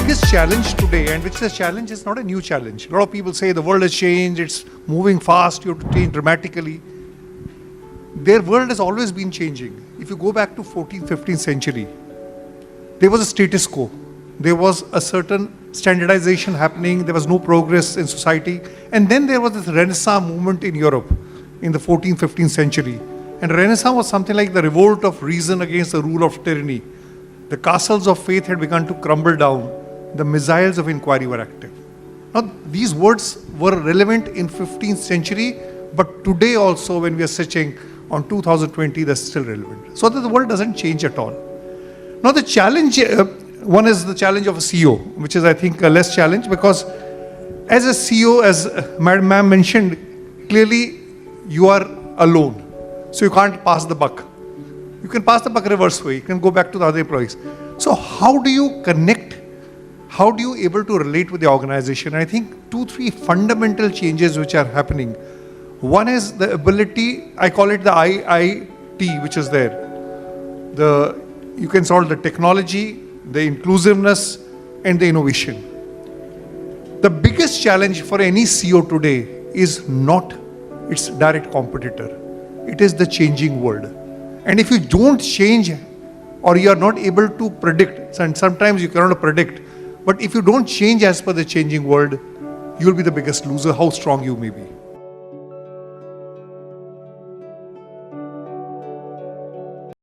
biggest challenge today, and which the challenge is not a new challenge. A lot of people say the world has changed, it's moving fast, you have to change dramatically. Their world has always been changing. If you go back to 14th, 15th century, there was a status quo. There was a certain standardization happening, there was no progress in society. And then there was this Renaissance movement in Europe in the 14th, 15th century. And Renaissance was something like the revolt of reason against the rule of tyranny. The castles of faith had begun to crumble down. The missiles of inquiry were active. Now, these words were relevant in 15th century, but today also when we are searching on 2020, they're still relevant. So that the world doesn't change at all. Now the challenge, one is the challenge of a CEO, which is I think a less challenge, because as a CEO, as Ma'am mentioned, clearly you are alone. So you can't pass the buck. You can pass the buck reverse way. You can go back to the other employees. So how do you connect? How do you able to relate with the organization? I think 2-3 fundamental changes which are happening. One is the ability, I call it the IIT, which is there. You can solve the technology, the inclusiveness, and the innovation. The biggest challenge for any CEO today is not its direct competitor. It is the changing world. And if you don't change, or you are not able to predict, and sometimes you cannot predict, but if you don't change as per the changing world, you will be the biggest loser, how strong you may be.